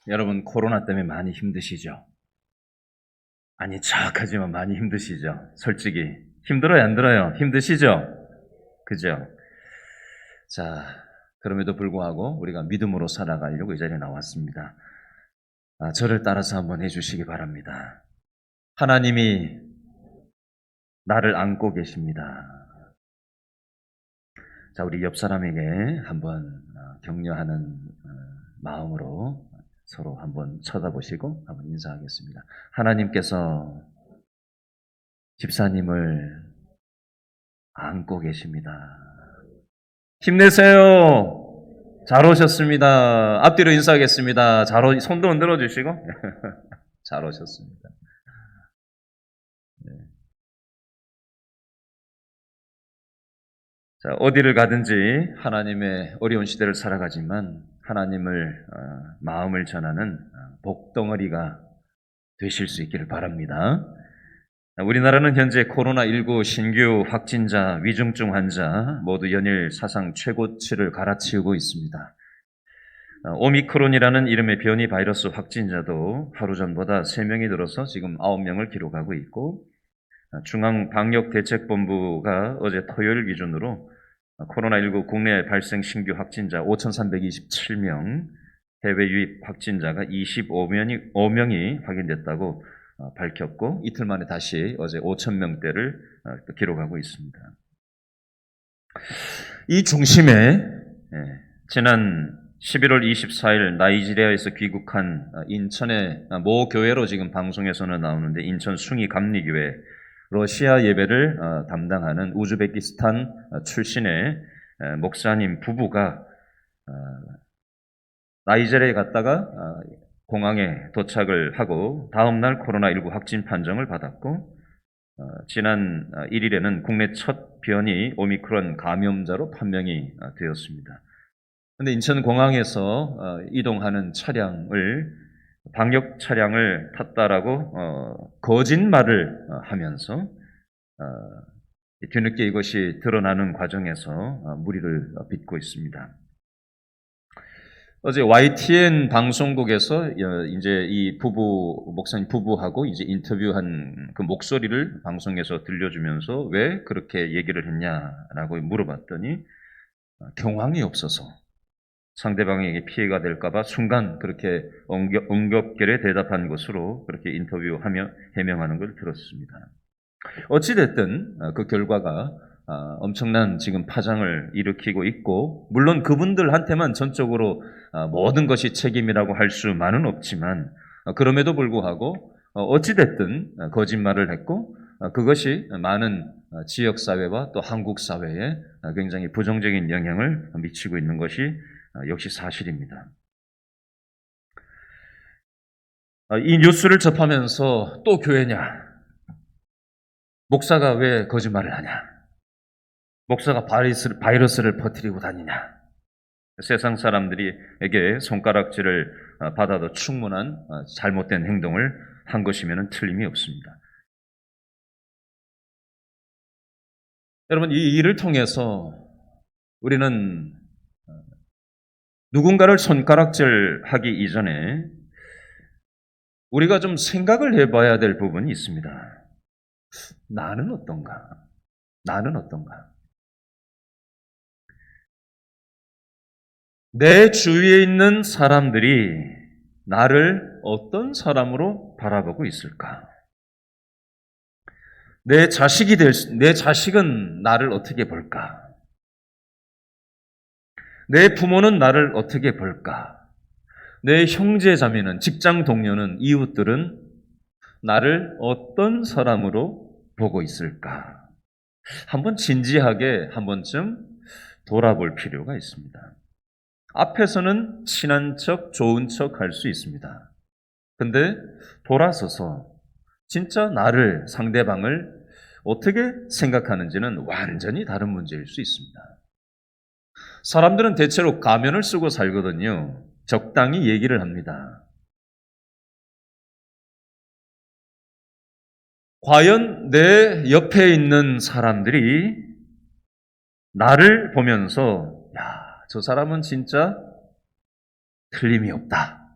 여러분 코로나 때문에 많이 힘드시죠? 아니 자학하지만 많이 힘드시죠? 솔직히 힘들어요 안 들어요? 힘드시죠? 그죠? 자, 그럼에도 불구하고 우리가 믿음으로 살아가려고 이 자리에 나왔습니다. 저를 따라서 한번 해주시기 바랍니다. 하나님이 나를 안고 계십니다. 자, 우리 옆 사람에게 한번 격려하는 마음으로 서로 한번 쳐다보시고 한번 인사하겠습니다. 하나님께서 집사님을 안고 계십니다. 힘내세요. 잘 오셨습니다. 앞뒤로 인사하겠습니다. 손도 흔들어 주시고. 잘 오셨습니다. 네. 자, 어디를 가든지 하나님의 어려운 시대를 살아가지만 하나님을 마음을 전하는 복덩어리가 되실 수 있기를 바랍니다. 우리나라는 현재 코로나19 신규 확진자, 위중증 환자 모두 연일 사상 최고치를 갈아치우고 있습니다. 오미크론이라는 이름의 변이 바이러스 확진자도 하루 전보다 3명이 늘어서 지금 9명을 기록하고 있고, 중앙방역대책본부가 어제 토요일 기준으로 코로나19 국내 발생 신규 확진자 5,327명, 해외 유입 확진자가 25명이 확인됐다고 밝혔고, 이틀 만에 다시 어제 5,000명대를 기록하고 있습니다. 이 중심에 지난 11월 24일 나이지리아에서 귀국한 인천의 모 교회로 지금 방송에서는 나오는데, 인천 숭이 감리교회 러시아 예배를 담당하는 우즈베키스탄 출신의 목사님 부부가 나이지리아에 갔다가 공항에 도착을 하고 다음날 코로나19 확진 판정을 받았고, 지난 1일에는 국내 첫 변이 오미크론 감염자로 판명이 되었습니다. 그런데 인천공항에서 이동하는 방역 차량을 탔다라고 거짓말을 하면서 뒤늦게 이것이 드러나는 과정에서 무리를 빚고 있습니다. 어제 YTN 방송국에서 이제 이 목사님 부부하고 이제 인터뷰한 그 목소리를 방송에서 들려주면서 왜 그렇게 얘기를 했냐라고 물어봤더니 경황이 없어서 상대방에게 피해가 될까봐 순간 그렇게 응급결에 대답한 것으로 그렇게 인터뷰하며 해명하는 걸 들었습니다. 어찌됐든 그 결과가 엄청난 지금 파장을 일으키고 있고, 물론 그분들한테만 전적으로 모든 것이 책임이라고 할 수만은 없지만, 그럼에도 불구하고 어찌됐든 거짓말을 했고, 그것이 많은 지역사회와 또 한국사회에 굉장히 부정적인 영향을 미치고 있는 것이 역시 사실입니다. 이 뉴스를 접하면서 또 교회냐? 목사가 왜 거짓말을 하냐? 목사가 바이러스를 퍼뜨리고 다니냐? 세상 사람들에게 손가락질을 받아도 충분한 잘못된 행동을 한 것이면 틀림이 없습니다. 여러분, 이 일을 통해서 우리는 누군가를 손가락질하기 이전에 우리가 좀 생각을 해봐야 될 부분이 있습니다. 나는 어떤가? 나는 어떤가? 내 주위에 있는 사람들이 나를 어떤 사람으로 바라보고 있을까? 내 자식은 나를 어떻게 볼까? 내 부모는 나를 어떻게 볼까? 내 형제 자매는, 직장 동료는, 이웃들은 나를 어떤 사람으로 보고 있을까? 한번 진지하게 한 번쯤 돌아볼 필요가 있습니다. 앞에서는 친한 척, 좋은 척 할 수 있습니다. 근데 돌아서서 진짜 상대방을 어떻게 생각하는지는 완전히 다른 문제일 수 있습니다. 사람들은 대체로 가면을 쓰고 살거든요. 적당히 얘기를 합니다. 과연 내 옆에 있는 사람들이 나를 보면서 야, 저 사람은 진짜 틀림이 없다.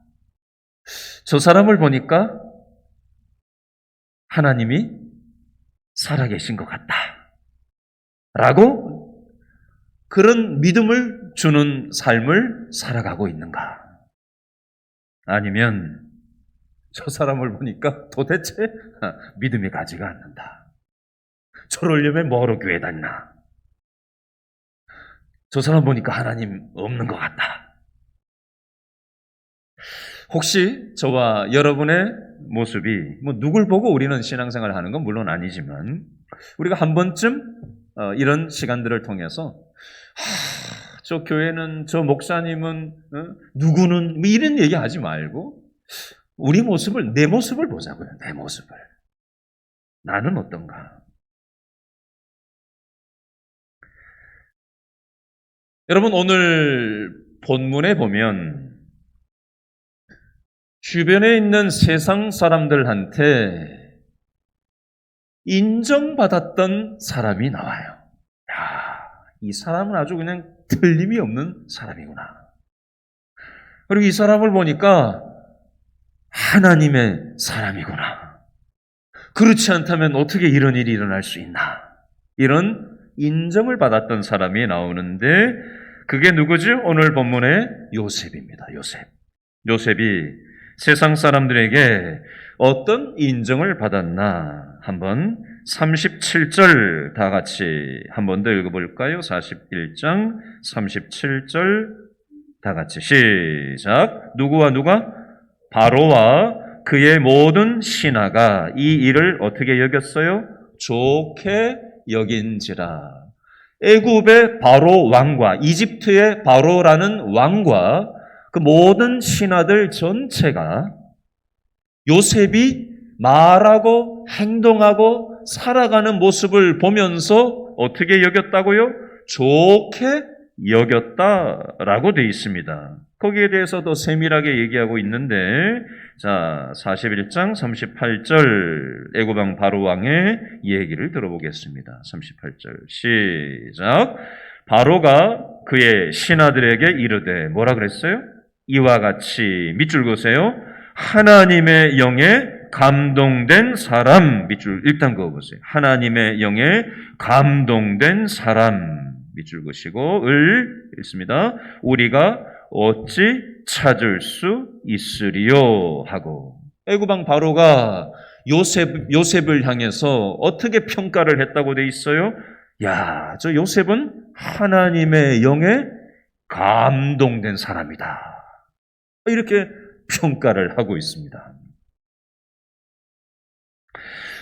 저 사람을 보니까 하나님이 살아계신 것 같다. 라고 그런 믿음을 주는 삶을 살아가고 있는가? 아니면 저 사람을 보니까 도대체 믿음이 가지가 않는다. 저러려면 뭐하러 교회 다니나? 저 사람 보니까 하나님 없는 것 같다. 혹시 저와 여러분의 모습이 누굴 보고 우리는 신앙생활을 하는 건 물론 아니지만 우리가 한 번쯤 이런 시간들을 통해서 저 교회는 저 목사님은 누구는 이런 얘기하지 말고 우리 모습을 내 모습을 보자고요. 내 모습을. 나는 어떤가? 여러분 오늘 본문에 보면 주변에 있는 세상 사람들한테 인정받았던 사람이 나와요. 야, 이 사람은 아주 그냥 틀림이 없는 사람이구나. 그리고 이 사람을 보니까 하나님의 사람이구나. 그렇지 않다면 어떻게 이런 일이 일어날 수 있나. 이런 인정을 받았던 사람이 나오는데 그게 누구죠? 오늘 본문의 요셉입니다. 요셉이 세상 사람들에게 어떤 인정을 받았나 한번 37절 다 같이 한 번 더 읽어볼까요? 41장 37절 다 같이 시작. 누구와 누가? 바로와 그의 모든 신하가 이 일을 어떻게 여겼어요? 좋게 여긴지라. 애굽의 바로 왕과 이집트의 바로라는 왕과 그 모든 신하들 전체가 요셉이 말하고 행동하고 살아가는 모습을 보면서 어떻게 여겼다고요? 좋게 여겼다라고 되어 있습니다. 거기에 대해서 더 세밀하게 얘기하고 있는데 자 41장 38절 애굽왕 바로 왕의 얘기를 들어보겠습니다. 38절 시작. 바로가 그의 신하들에게 이르되 뭐라 그랬어요? 이와 같이 밑줄 그으세요. 하나님의 영에 감동된 사람 밑줄 일단 그어보세요. 하나님의 영에 감동된 사람 밑줄 그으시고 을 읽습니다. 우리가 어찌 찾을 수 있으리요 하고 애굽왕 바로가 요셉을 향해서 어떻게 평가를 했다고 돼 있어요? 야, 저 요셉은 하나님의 영에 감동된 사람이다. 이렇게 평가를 하고 있습니다.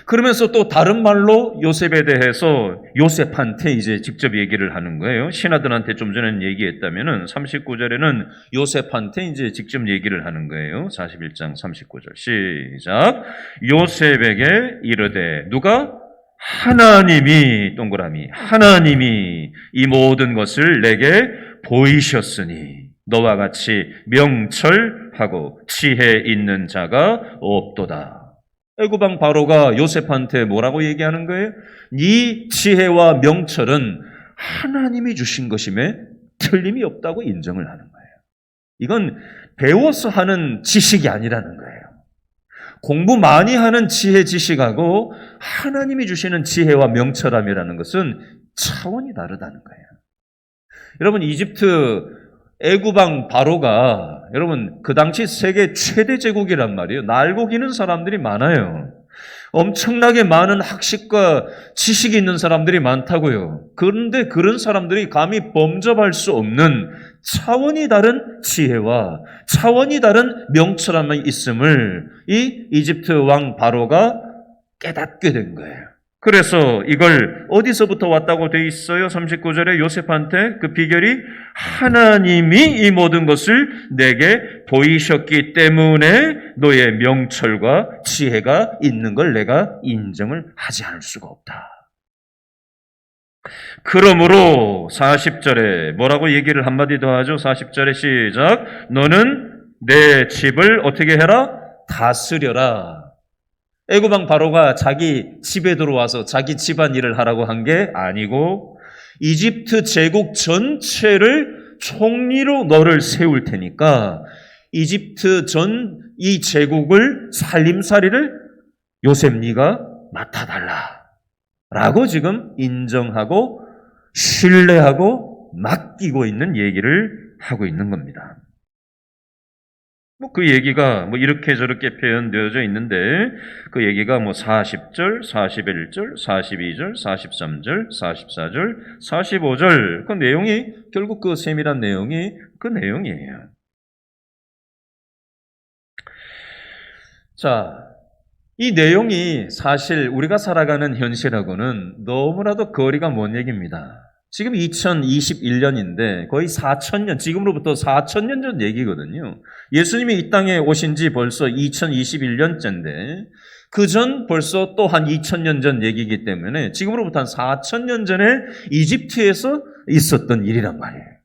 그러면서 또 다른 말로 요셉에 대해서 요셉한테 이제 직접 얘기를 하는 거예요. 신하들한테 좀 전에 얘기했다면은 39절에는 요셉한테 이제 직접 얘기를 하는 거예요. 41장 39절 시작. 요셉에게 이르되 누가? 하나님이 동그라미 하나님이 이 모든 것을 내게 보이셨으니 너와 같이 명철하고 지혜 있는 자가 없도다. 애굽왕 바로가 요셉한테 뭐라고 얘기하는 거예요? 네 지혜와 명철은 하나님이 주신 것임에 틀림이 없다고 인정을 하는 거예요. 이건 배워서 하는 지식이 아니라는 거예요. 공부 많이 하는 지혜 지식하고 하나님이 주시는 지혜와 명철함이라는 것은 차원이 다르다는 거예요. 여러분 이집트 애굽왕 바로가 여러분 그 당시 세계 최대 제국이란 말이에요. 날고 기는 사람들이 많아요. 엄청나게 많은 학식과 지식이 있는 사람들이 많다고요. 그런데 그런 사람들이 감히 범접할 수 없는 차원이 다른 지혜와 차원이 다른 명철함이 있음을 이 이집트 왕 바로가 깨닫게 된 거예요. 그래서 이걸 어디서부터 왔다고 돼 있어요? 39절에 요셉한테 그 비결이 하나님이 이 모든 것을 내게 보이셨기 때문에 너의 명철과 지혜가 있는 걸 내가 인정을 하지 않을 수가 없다. 그러므로 40절에 뭐라고 얘기를 한마디 더 하죠? 40절에 시작. 너는 내 집을 어떻게 해라? 다스려라. 애굽왕 바로가 자기 집에 들어와서 자기 집안 일을 하라고 한 게 아니고 이집트 제국 전체를 총리로 너를 세울 테니까 이집트 전 이 제국을 살림살이를 요셉 네가 맡아달라 라고 지금 인정하고 신뢰하고 맡기고 있는 얘기를 하고 있는 겁니다. 그 얘기가 이렇게 저렇게 표현되어져 있는데 그 얘기가 40절, 41절, 42절, 43절, 44절, 45절 그 내용이 결국 그 세밀한 내용이 그 내용이에요. 자, 이 내용이 사실 우리가 살아가는 현실하고는 너무나도 거리가 먼 얘기입니다. 지금 2021년인데 거의 4,000년, 지금으로부터 4,000년 전 얘기거든요. 예수님이 이 땅에 오신 지 벌써 2021년째인데 그 전 벌써 또 한 2,000년 전 얘기이기 때문에 지금으로부터 한 4,000년 전에 이집트에서 있었던 일이란 말이에요.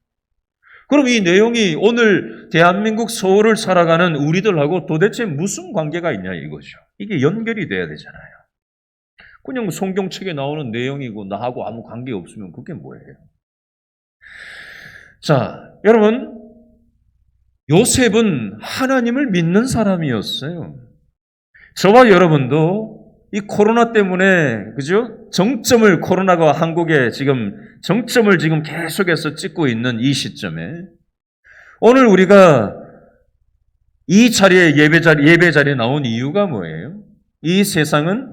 그럼 이 내용이 오늘 대한민국 서울을 살아가는 우리들하고 도대체 무슨 관계가 있냐 이거죠. 이게 연결이 돼야 되잖아요. 그냥 성경책에 나오는 내용이고 나하고 아무 관계 없으면 그게 뭐예요? 자, 여러분, 요셉은 하나님을 믿는 사람이었어요. 저와 여러분도 이 코로나 때문에, 그죠? 코로나가 한국에 지금 정점을 지금 계속해서 찍고 있는 이 시점에 오늘 우리가 이 자리에 예배 자리에 나온 이유가 뭐예요? 이 세상은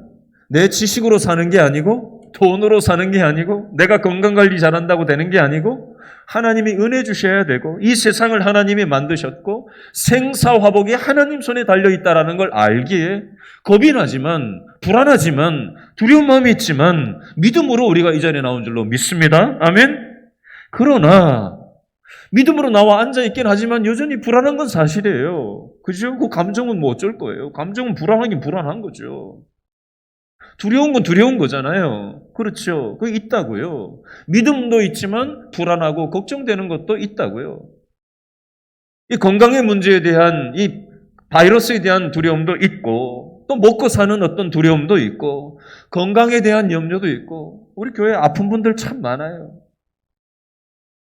내 지식으로 사는 게 아니고 돈으로 사는 게 아니고 내가 건강관리 잘한다고 되는 게 아니고 하나님이 은혜 주셔야 되고 이 세상을 하나님이 만드셨고 생사화복이 하나님 손에 달려있다는 걸 알기에 겁이 나지만 불안하지만 두려운 마음이 있지만 믿음으로 우리가 이 자리에 나온 줄로 믿습니다. 아멘. 그러나 믿음으로 나와 앉아있긴 하지만 여전히 불안한 건 사실이에요. 그죠? 그 감정은 어쩔 거예요. 감정은 불안하긴 불안한 거죠. 두려운 건 두려운 거잖아요. 그렇죠. 그게 있다고요. 믿음도 있지만 불안하고 걱정되는 것도 있다고요. 이 건강의 문제에 대한 이 바이러스에 대한 두려움도 있고 또 먹고 사는 어떤 두려움도 있고 건강에 대한 염려도 있고 우리 교회에 아픈 분들 참 많아요.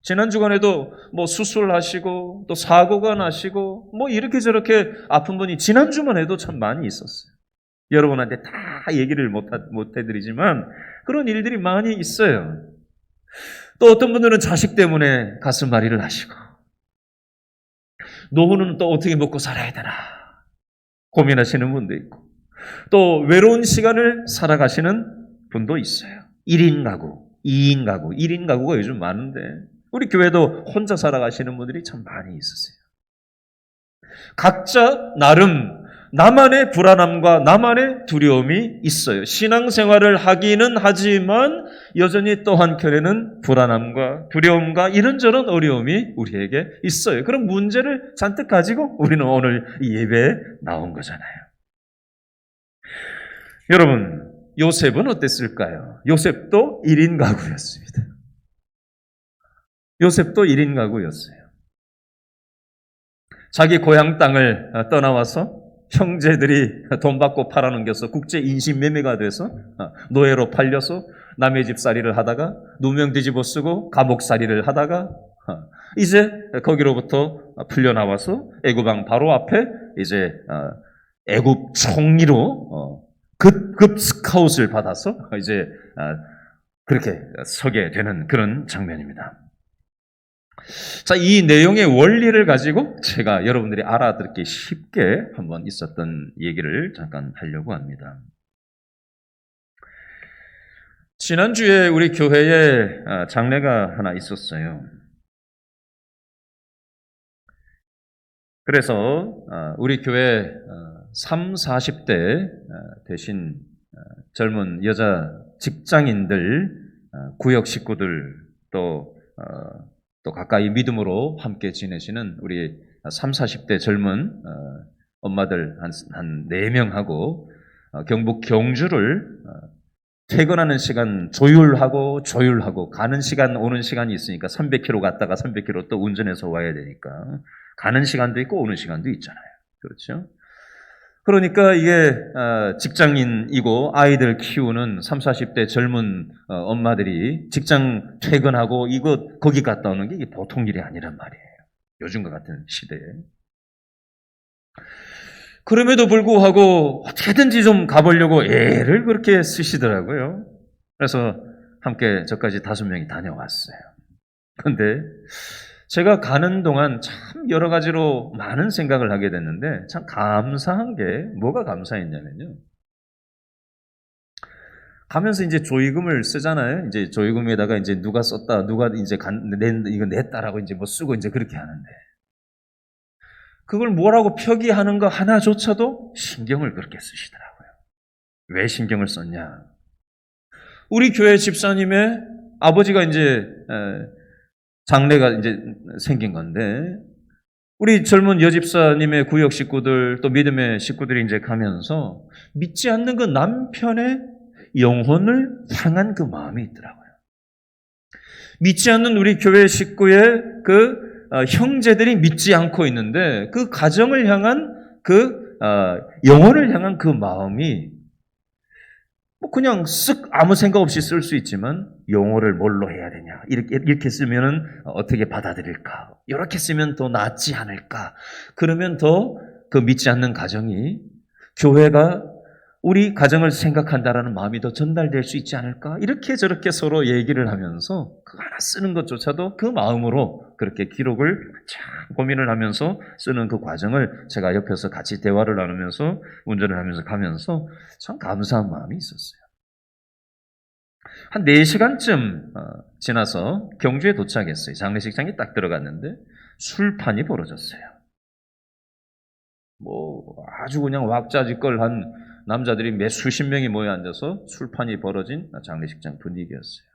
지난 주간에도 수술하시고 또 사고가 나시고 이렇게 저렇게 아픈 분이 지난주만 해도 참 많이 있었어요. 여러분한테 다 얘기를 못 해드리지만 그런 일들이 많이 있어요. 또 어떤 분들은 자식 때문에 가슴앓이를 하시고 노후는 또 어떻게 먹고 살아야 되나 고민하시는 분도 있고 또 외로운 시간을 살아가시는 분도 있어요. 1인 가구, 2인 가구, 1인 가구가 요즘 많은데 우리 교회도 혼자 살아가시는 분들이 참 많이 있으세요. 각자 나름 나만의 불안함과 나만의 두려움이 있어요. 신앙생활을 하기는 하지만 여전히 또 한켠에는 불안함과 두려움과 이런저런 어려움이 우리에게 있어요. 그런 문제를 잔뜩 가지고 우리는 오늘 이 예배에 나온 거잖아요. 여러분, 요셉은 어땠을까요? 요셉도 1인 가구였습니다. 요셉도 1인 가구였어요. 자기 고향 땅을 떠나와서 형제들이 돈 받고 팔아넘겨서 국제 인신매매가 돼서 노예로 팔려서 남의 집살이를 하다가 누명 뒤집어 쓰고 감옥살이를 하다가 이제 거기로부터 풀려나와서 애굽 왕 바로 앞에 이제 애굽 총리로 급급 스카웃을 받아서 이제 그렇게 서게 되는 그런 장면입니다. 자, 이 내용의 원리를 가지고 제가 여러분들이 알아듣기 쉽게 한번 있었던 얘기를 잠깐 하려고 합니다. 지난주에 우리 교회에 장례가 하나 있었어요. 그래서 우리 교회 30, 40대 되신 젊은 여자 직장인들, 구역 식구들 또 가까이 믿음으로 함께 지내시는 우리 30, 40대 젊은 엄마들 한 4명하고 경북 경주를 퇴근하는 시간 조율하고 가는 시간 오는 시간이 있으니까 300km 갔다가 300km 또 운전해서 와야 되니까 가는 시간도 있고 오는 시간도 있잖아요. 그렇죠? 그러니까 이게 직장인이고 아이들 키우는 30, 40대 젊은 엄마들이 직장 퇴근하고 거기 갔다 오는 게 이게 보통 일이 아니란 말이에요. 요즘과 같은 시대에. 그럼에도 불구하고 어떻게든지 좀 가보려고 애를 그렇게 쓰시더라고요. 그래서 함께 저까지 5명이 다녀왔어요. 근데 제가 가는 동안 참 여러 가지로 많은 생각을 하게 됐는데 참 감사한 게 뭐가 감사했냐면요. 가면서 이제 조의금을 쓰잖아요. 이제 조의금에다가 이제 누가 썼다, 누가 이제 이거 냈다라고 이제 뭐 쓰고 이제 그렇게 하는데 그걸 뭐라고 표기하는 거 하나조차도 신경을 그렇게 쓰시더라고요. 왜 신경을 썼냐? 우리 교회 집사님의 아버지가 이제 장례가 이제 생긴 건데 우리 젊은 여집사님의 구역 식구들 또 믿음의 식구들이 이제 가면서 믿지 않는 그 남편의 영혼을 향한 그 마음이 있더라고요. 믿지 않는 우리 교회 식구의 그 형제들이 믿지 않고 있는데 그 가정을 향한 그 영혼을 향한 그 마음이 뭐 그냥 쓱 아무 생각 없이 쓸 수 있지만 영어를 뭘로 해야 되냐 이렇게 쓰면은 어떻게 받아들일까 이렇게 쓰면 더 낫지 않을까 그러면 더 그 믿지 않는 가정이 교회가 우리 가정을 생각한다라는 마음이 더 전달될 수 있지 않을까 이렇게 저렇게 서로 얘기를 하면서 그 하나 쓰는 것조차도 그 마음으로 그렇게 기록을 참 고민을 하면서 쓰는 그 과정을 제가 옆에서 같이 대화를 나누면서 운전을 하면서 가면서 참 감사한 마음이 있었어요. 한 4시간쯤 지나서 경주에 도착했어요. 장례식장에 딱 들어갔는데 술판이 벌어졌어요. 뭐 아주 그냥 왁자지껄한 남자들이 몇 수십 명이 모여 앉아서 술판이 벌어진 장례식장 분위기였어요.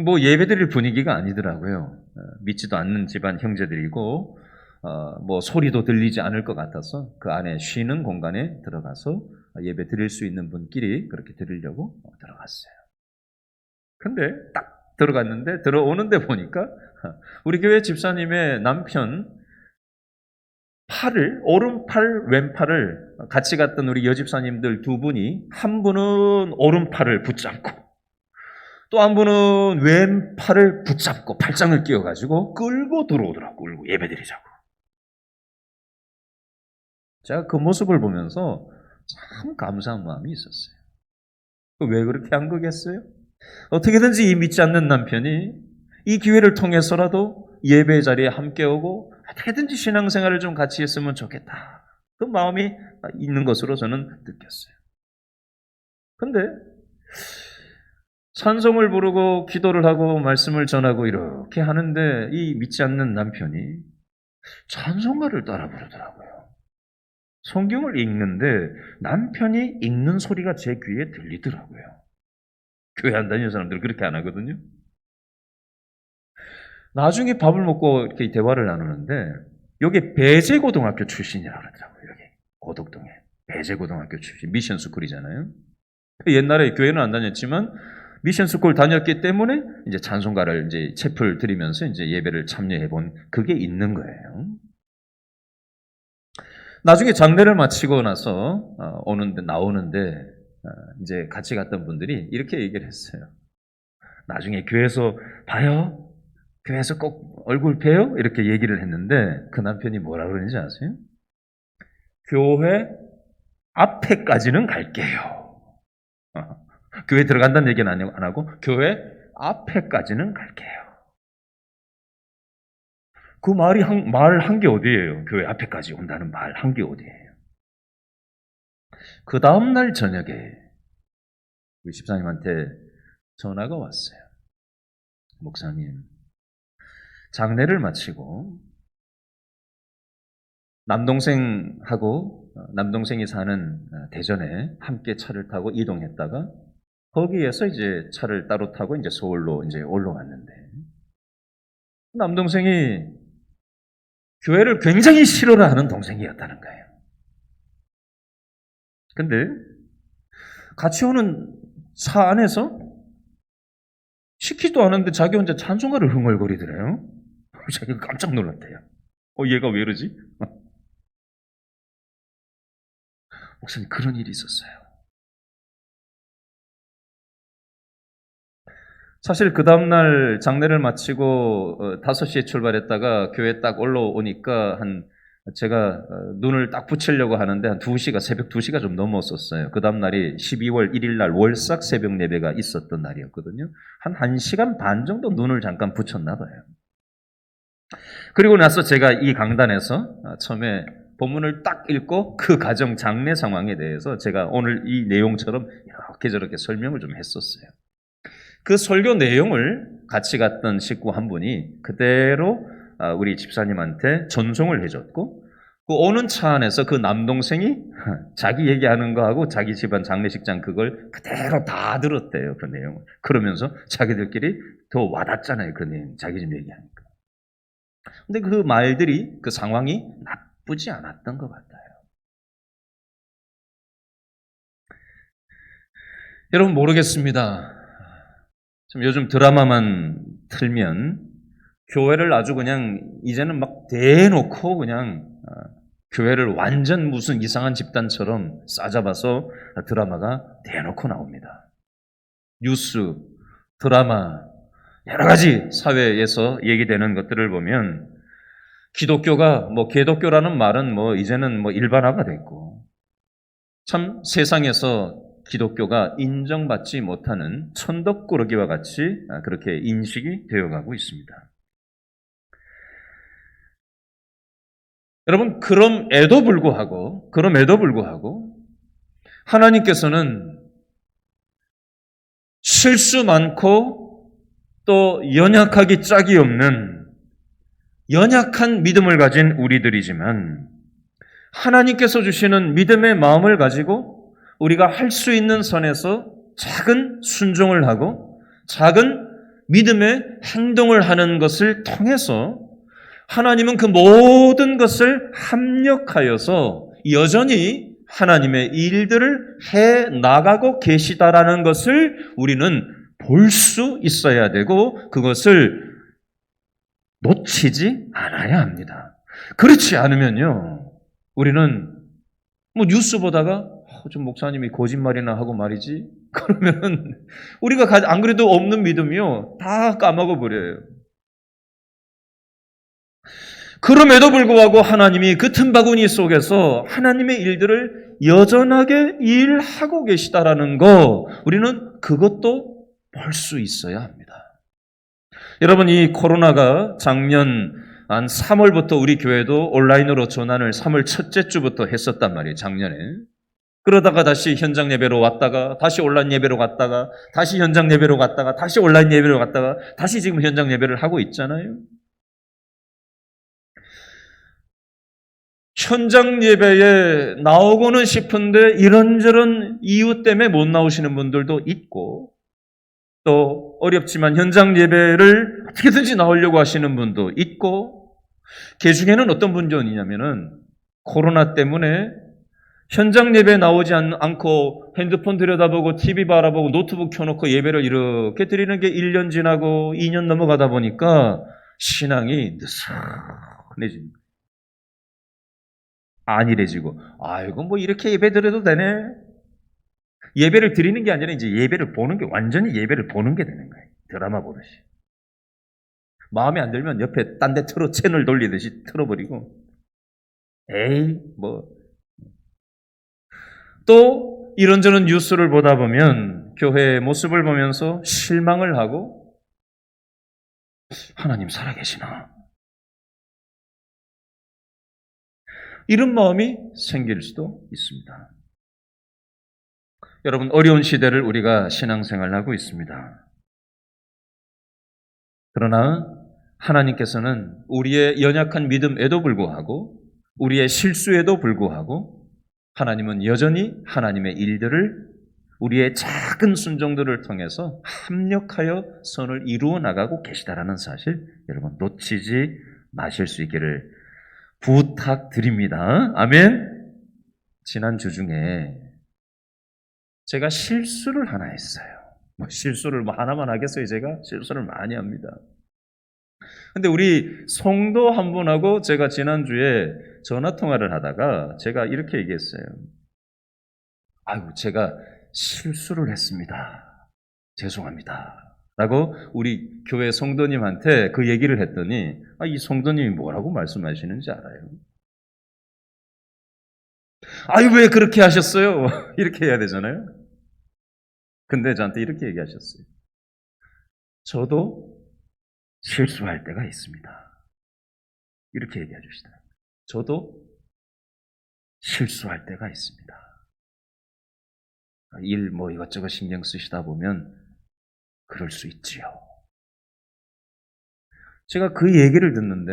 뭐 예배드릴 분위기가 아니더라고요. 믿지도 않는 집안 형제들이고 뭐 소리도 들리지 않을 것 같아서 그 안에 쉬는 공간에 들어가서 예배 드릴 수 있는 분끼리 그렇게 드리려고 들어갔어요. 근데 딱 들어갔는데 들어오는데 보니까 우리 교회 집사님의 남편 오른팔, 왼팔을 같이 갔던 우리 여집사님들 2분이 한 분은 오른팔을 붙잡고 또 한 분은 왼팔을 붙잡고 팔짱을 끼워가지고 끌고 들어오더라고. 끌고 예배드리자고. 제가 그 모습을 보면서 참 감사한 마음이 있었어요. 왜 그렇게 한 거겠어요? 어떻게든지 이 믿지 않는 남편이 이 기회를 통해서라도 예배 자리에 함께 오고 어떻게든지 신앙생활을 좀 같이 했으면 좋겠다. 그 마음이 있는 것으로 저는 느꼈어요. 근데 찬송을 부르고 기도를 하고 말씀을 전하고 이렇게 하는데 이 믿지 않는 남편이 찬송가를 따라 부르더라고요. 성경을 읽는데 남편이 읽는 소리가 제 귀에 들리더라고요. 교회 안 다니는 사람들은 그렇게 안 하거든요. 나중에 밥을 먹고 이렇게 대화를 나누는데 여기 배재고등학교 출신이라고 그러더라고요. 여기 고덕동에 배재고등학교 출신 미션스쿨이잖아요. 옛날에 교회는 안 다녔지만 미션스쿨 다녔기 때문에 이제 찬송가를 이제 체프를 드리면서 이제 예배를 참여해 본 그게 있는 거예요. 나중에 장례를 마치고 나서 나오는데 이제 같이 갔던 분들이 이렇게 얘기를 했어요. 나중에 교회에서 봐요. 교회에서 꼭 얼굴 봬요? 이렇게 얘기를 했는데 그 남편이 뭐라 그러는지 아세요? 교회 앞에까지는 갈게요. 교회 들어간다는 얘기는 안 하고 교회 앞에까지는 갈게요. 그 말 한 게 어디예요? 교회 앞에까지 온다는 말 한 게 어디예요? 그 다음날 저녁에 우리 집사님한테 전화가 왔어요. 목사님, 장례를 마치고 남동생이 사는 대전에 함께 차를 타고 이동했다가 거기에서 이제 차를 따로 타고 이제 서울로 이제 올라왔는데 남동생이 교회를 굉장히 싫어를 하는 동생이었다는 거예요. 근데 같이 오는 차 안에서 시키지도 않았는데 자기 혼자 찬송가를 흥얼거리더래요. 자기가 깜짝 놀랐대요. 얘가 왜 이러지? 목사님, 그런 일이 있었어요. 사실 그 다음날 장례를 마치고 5시에 출발했다가 교회 딱 올라오니까 제가 눈을 딱 붙이려고 하는데 한 2시가, 새벽 2시가 좀 넘었었어요. 그 다음날이 12월 1일 날 월삭 새벽 예배가 있었던 날이었거든요. 한 1시간 반 정도 눈을 잠깐 붙였나 봐요. 그리고 나서 제가 이 강단에서 처음에 본문을 딱 읽고 그 가정 장례 상황에 대해서 제가 오늘 이 내용처럼 이렇게 저렇게 설명을 좀 했었어요. 그 설교 내용을 같이 갔던 식구 한 분이 그대로 우리 집사님한테 전송을 해줬고, 그 오는 차 안에서 그 남동생이 자기 얘기하는 거하고 자기 집안 장례식장 그걸 그대로 다 들었대요, 그 내용을. 그러면서 자기들끼리 더 와닿잖아요, 그 내용, 자기 집 얘기하니까. 근데 그 말들이, 그 상황이 나쁘지 않았던 것 같아요. 여러분 모르겠습니다. 요즘 드라마만 틀면 교회를 아주 그냥 이제는 막 대놓고 그냥 교회를 완전 무슨 이상한 집단처럼 싸잡아서 드라마가 대놓고 나옵니다. 뉴스, 드라마, 여러 가지 사회에서 얘기되는 것들을 보면 기독교가 개독교라는 말은 이제는 일반화가 됐고, 참 세상에서 기독교가 인정받지 못하는 천덕꾸러기와 같이 그렇게 인식이 되어가고 있습니다. 여러분, 그럼에도 불구하고 하나님께서는 실수 많고 또 연약하기 짝이 없는 연약한 믿음을 가진 우리들이지만, 하나님께서 주시는 믿음의 마음을 가지고 우리가 할 수 있는 선에서 작은 순종을 하고 작은 믿음의 행동을 하는 것을 통해서 하나님은 그 모든 것을 합력하여서 여전히 하나님의 일들을 해 나가고 계시다라는 것을 우리는 볼 수 있어야 되고, 그것을 놓치지 않아야 합니다. 그렇지 않으면요, 우리는 뉴스 보다가 좀 목사님이 거짓말이나 하고 말이지, 그러면 우리가 안 그래도 없는 믿음이요 다 까먹어 버려요. 그럼에도 불구하고 하나님이 그 틈바구니 속에서 하나님의 일들을 여전하게 일하고 계시다라는 거, 우리는 그것도 볼 수 있어야 합니다. 여러분, 이 코로나가 작년 한 3월부터 우리 교회도 온라인으로 전환을 3월 첫째 주부터 했었단 말이에요, 작년에. 그러다가 다시 현장 예배로 왔다가 다시 온라인 예배로 갔다가 다시 현장 예배로 갔다가 다시 온라인 예배로 갔다가 다시 지금 현장 예배를 하고 있잖아요. 현장 예배에 나오고는 싶은데 이런저런 이유 때문에 못 나오시는 분들도 있고, 또 어렵지만 현장 예배를 어떻게든지 나오려고 하시는 분도 있고, 그 중에는 어떤 분도 있냐면은 코로나 때문에 현장 예배에 나오지 않고 핸드폰 들여다보고 TV 바라보고 노트북 켜놓고 예배를 이렇게 드리는 게 1년 지나고 2년 넘어가다 보니까 신앙이 느슨해집니다. 안일해지고, 아이고 이렇게 예배 드려도 되네. 예배를 드리는 게 아니라 이제 예배를 보는 게, 완전히 예배를 보는 게 되는 거예요. 드라마 보듯이. 마음에 안 들면 옆에 딴 데 채널 돌리듯이 틀어버리고, 또 이런저런 뉴스를 보다 보면 교회의 모습을 보면서 실망을 하고, 하나님 살아계시나? 이런 마음이 생길 수도 있습니다. 여러분, 어려운 시대를 우리가 신앙생활을 하고 있습니다. 그러나 하나님께서는 우리의 연약한 믿음에도 불구하고, 우리의 실수에도 불구하고, 하나님은 여전히 하나님의 일들을 우리의 작은 순종들을 통해서 합력하여 선을 이루어 나가고 계시다라는 사실, 여러분 놓치지 마실 수 있기를 부탁드립니다. 아멘. 지난주 중에 제가 실수를 하나 했어요. 실수를 하나만 하겠어요? 제가 실수를 많이 합니다. 근데 우리 성도 한 분하고 제가 지난주에 전화통화를 하다가 제가 이렇게 얘기했어요. 아이고, 제가 실수를 했습니다. 죄송합니다. 라고 우리 교회 성도님한테 그 얘기를 했더니 이 성도님이 뭐라고 말씀하시는지 알아요? 아유, 왜 그렇게 하셨어요? 이렇게 해야 되잖아요. 근데 저한테 이렇게 얘기하셨어요. 저도 실수할 때가 있습니다. 이렇게 얘기해 주시더라고요. 저도 실수할 때가 있습니다. 일 이것저것 신경 쓰시다 보면 그럴 수 있지요. 제가 그 얘기를 듣는데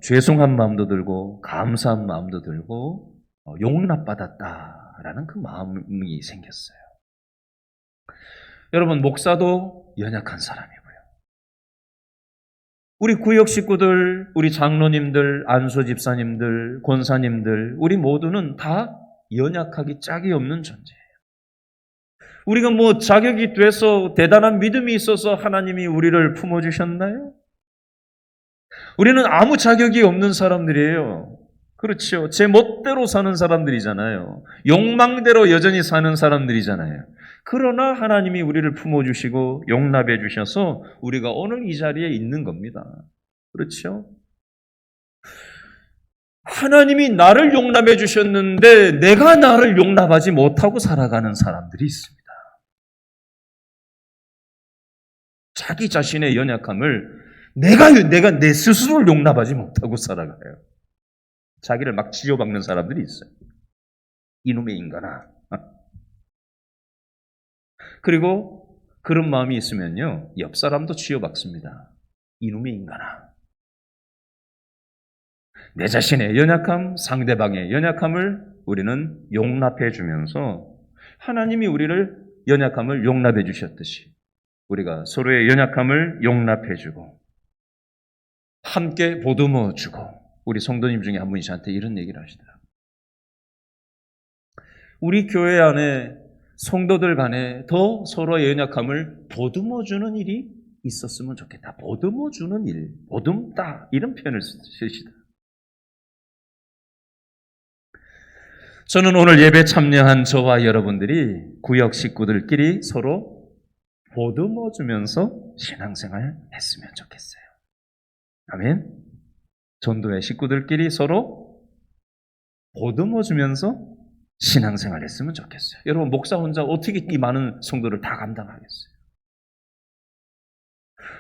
죄송한 마음도 들고 감사한 마음도 들고 용납받았다라는 그 마음이 생겼어요. 여러분, 목사도 연약한 사람이고요. 우리 구역 식구들, 우리 장로님들, 안수 집사님들, 권사님들, 우리 모두는 다 연약하기 짝이 없는 존재예요. 우리가 자격이 돼서 대단한 믿음이 있어서 하나님이 우리를 품어주셨나요? 우리는 아무 자격이 없는 사람들이에요. 그렇죠. 제 멋대로 사는 사람들이잖아요. 욕망대로 여전히 사는 사람들이잖아요. 그러나 하나님이 우리를 품어주시고 용납해 주셔서 우리가 오늘 이 자리에 있는 겁니다. 그렇죠? 하나님이 나를 용납해 주셨는데 내가 나를 용납하지 못하고 살아가는 사람들이 있습니다. 자기 자신의 연약함을 내가 내 스스로를 용납하지 못하고 살아가요. 자기를 막 지어박는 사람들이 있어요. 이놈의 인간아. 그리고 그런 마음이 있으면요, 옆 사람도 지어박습니다. 이놈의 인간아. 내 자신의 연약함, 상대방의 연약함을 우리는 용납해 주면서 하나님이 우리를 연약함을 용납해 주셨듯이 우리가 서로의 연약함을 용납해 주고 함께 보듬어 주고, 우리 성도님 중에 한 분이 저한테 이런 얘기를 하시더라고요. 우리 교회 안에 성도들 간에 더 서로의 연약함을 보듬어 주는 일이 있었으면 좋겠다. 보듬어 주는 일, 보듬다, 이런 표현을 쓰시더라고요. 저는 오늘 예배 참여한 저와 여러분들이 구역 식구들끼리 서로 보듬어 주면서 신앙생활 했으면 좋겠어요. 아멘. 전도의 식구들끼리 서로 보듬어 주면서 신앙생활 했으면 좋겠어요. 여러분, 목사 혼자 어떻게 이 많은 성도를 다 감당하겠어요?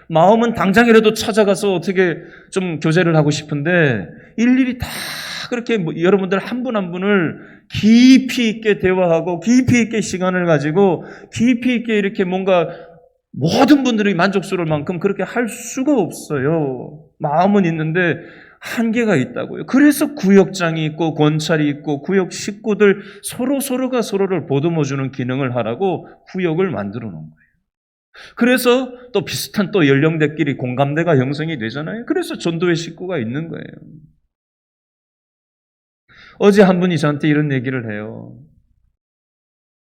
마음은 당장이라도 찾아가서 어떻게 좀 교제를 하고 싶은데 일일이 다 그렇게 여러분들 한 분 한 분을 깊이 있게 대화하고 깊이 있게 시간을 가지고 깊이 있게 이렇게 뭔가 모든 분들이 만족스러울 만큼 그렇게 할 수가 없어요. 마음은 있는데 한계가 있다고요. 그래서 구역장이 있고 권찰이 있고 구역 식구들 서로가 서로를 보듬어주는 기능을 하라고 구역을 만들어 놓은 거예요. 그래서 또 비슷한 또 연령대끼리 공감대가 형성이 되잖아요. 그래서 전도의 식구가 있는 거예요. 어제 한 분이 저한테 이런 얘기를 해요.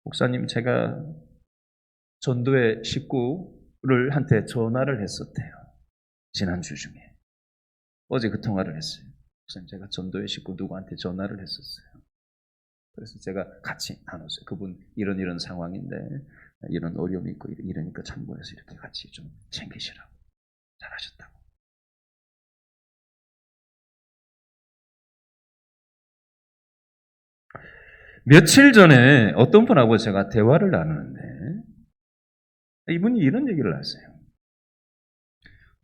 목사님, 제가 전도의 식구를 한테 전화를 했었대요. 지난주 중에. 어제 그 통화를 했어요. 목사님, 제가 전도의 식구 누구한테 전화를 했었어요. 그래서 제가 같이 나눴어요. 그분 이런 상황인데 이런 어려움이 있고 이러니까 참고해서 이렇게 같이 좀 챙기시라고. 잘하셨다고. 며칠 전에 어떤 분하고 제가 대화를 나누는데 이분이 이런 얘기를 하세요.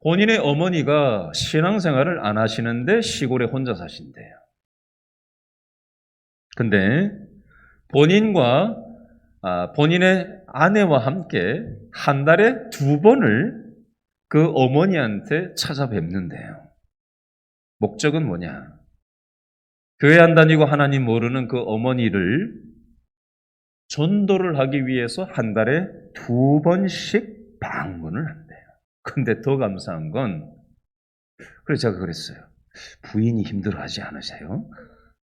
본인의 어머니가 신앙생활을 안 하시는데 시골에 혼자 사신대요. 근데 본인과 본인의 아내와 함께 한 달에 2번을 그 어머니한테 찾아뵙는데요. 목적은 뭐냐? 교회 안 다니고 하나님 모르는 그 어머니를 전도를 하기 위해서 한 달에 2번씩 방문을 한대요. 근데 더 감사한 건, 그래서 제가 그랬어요. 부인이 힘들어하지 않으세요?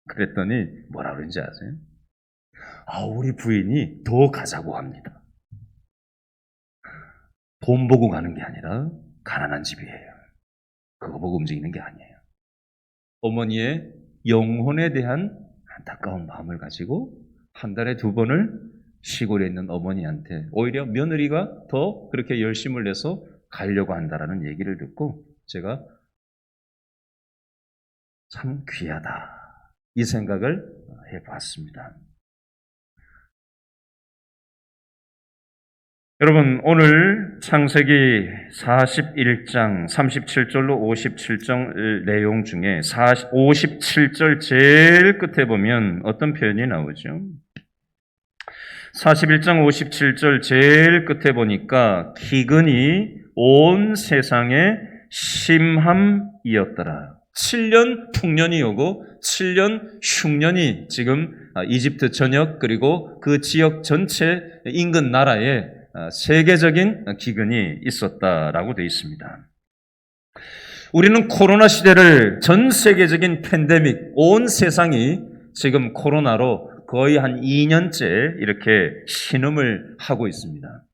그랬더니 뭐라 그런지 아세요? 우리 부인이 더 가자고 합니다. 돈 보고 가는 게 아니라 가난한 집이에요. 그거 보고 움직이는 게 아니에요. 어머니의 영혼에 대한 안타까운 마음을 가지고 한 달에 2번을 시골에 있는 어머니한테 오히려 며느리가 더 그렇게 열심을 내서 가려고 한다라는 얘기를 듣고 제가 참 귀하다 이 생각을 해봤습니다. 여러분 오늘 창세기 41장 37절로 57절 내용 중에 57절 제일 끝에 보면 어떤 표현이 나오죠? 41장 57절 제일 끝에 보니까 기근이 온 세상에 심함이었더라. 7년 풍년이 오고 7년 흉년이 지금 이집트 전역 그리고 그 지역 전체 인근 나라에 세계적인 기근이 있었다라고 되어 있습니다. 우리는 코로나 시대를 전 세계적인 팬데믹, 온 세상이 지금 코로나로 거의 한 2년째 이렇게 신음을 하고 있습니다.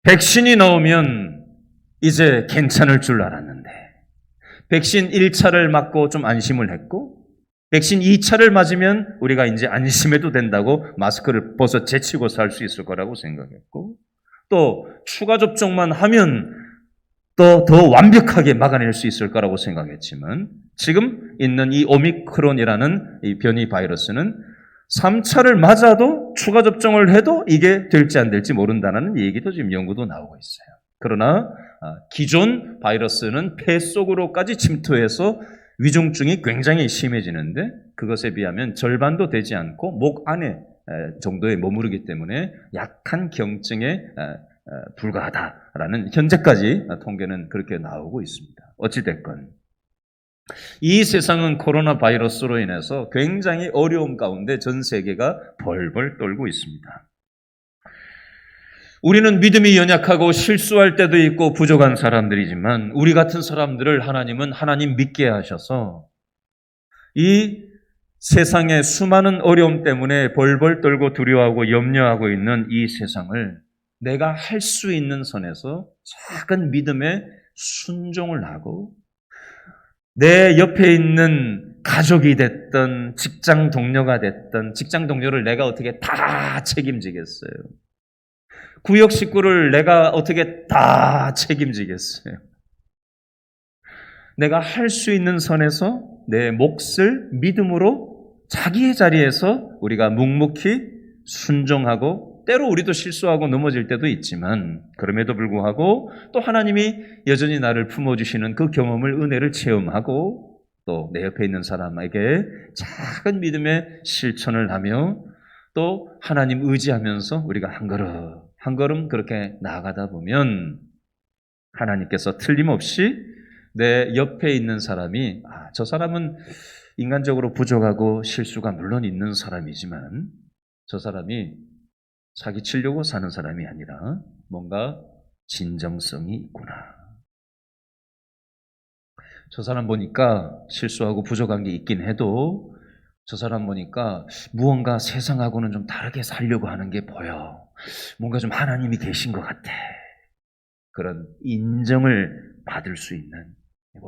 백신이 나오면 이제 괜찮을 줄 알았는데 백신 1차를 맞고 좀 안심을 했고 백신 2차를 맞으면 우리가 이제 안심해도 된다고 마스크를 벗어 제치고 살 수 있을 거라고 생각했고 또 추가 접종만 하면 또 더 완벽하게 막아낼 수 있을 거라고 생각했지만 지금 있는 이 오미크론이라는 이 변이 바이러스는 3차를 맞아도 추가 접종을 해도 이게 될지 안 될지 모른다는 얘기도 지금 연구도 나오고 있어요. 그러나 기존 바이러스는 폐 속으로까지 침투해서 위중증이 굉장히 심해지는데 그것에 비하면 절반도 되지 않고 목 안에 정도에 머무르기 때문에 약한 경증에 불과하다라는 현재까지 통계는 그렇게 나오고 있습니다. 어찌됐건 이 세상은 코로나 바이러스로 인해서 굉장히 어려움 가운데 전 세계가 벌벌 떨고 있습니다. 우리는 믿음이 연약하고 실수할 때도 있고 부족한 사람들이지만 우리 같은 사람들을 하나님은 하나님 믿게 하셔서 이 세상의 수많은 어려움 때문에 벌벌 떨고 두려워하고 염려하고 있는 이 세상을 내가 할 수 있는 선에서 작은 믿음에 순종을 하고 내 옆에 있는 가족이 됐던 직장 동료가 됐던 직장 동료를 내가 어떻게 다 책임지겠어요? 구역 식구를 내가 어떻게 다 책임지겠어요? 내가 할 수 있는 선에서 내 몫을 믿음으로 자기의 자리에서 우리가 묵묵히 순종하고 때로 우리도 실수하고 넘어질 때도 있지만 그럼에도 불구하고 또 하나님이 여전히 나를 품어주시는 그 경험을 은혜를 체험하고 또 내 옆에 있는 사람에게 작은 믿음의 실천을 하며 또 하나님 의지하면서 우리가 한 걸음 그렇게 나아가다 보면 하나님께서 틀림없이 내 옆에 있는 사람이 저 사람은 인간적으로 부족하고 실수가 물론 있는 사람이지만 저 사람이 사기 치려고 사는 사람이 아니라 뭔가 진정성이 있구나. 저 사람 보니까 실수하고 부족한 게 있긴 해도 저 사람 보니까 무언가 세상하고는 좀 다르게 살려고 하는 게 보여. 뭔가 좀 하나님이 계신 것 같아. 그런 인정을 받을 수 있는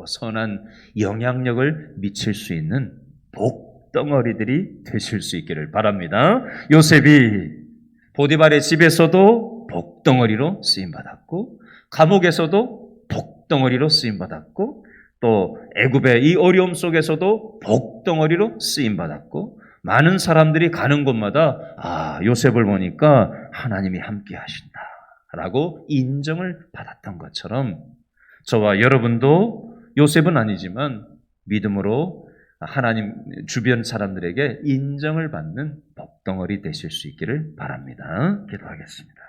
선한 영향력을 미칠 수 있는 복덩어리들이 되실 수 있기를 바랍니다. 요셉이 보디발의 집에서도 복덩어리로 쓰임받았고 감옥에서도 복덩어리로 쓰임받았고 또 애굽의 이 어려움 속에서도 복덩어리로 쓰임받았고 많은 사람들이 가는 곳마다 요셉을 보니까 하나님이 함께 하신다 라고 인정을 받았던 것처럼 저와 여러분도 요셉은 아니지만 믿음으로 하나님 주변 사람들에게 인정을 받는 복덩어리 되실 수 있기를 바랍니다. 기도하겠습니다.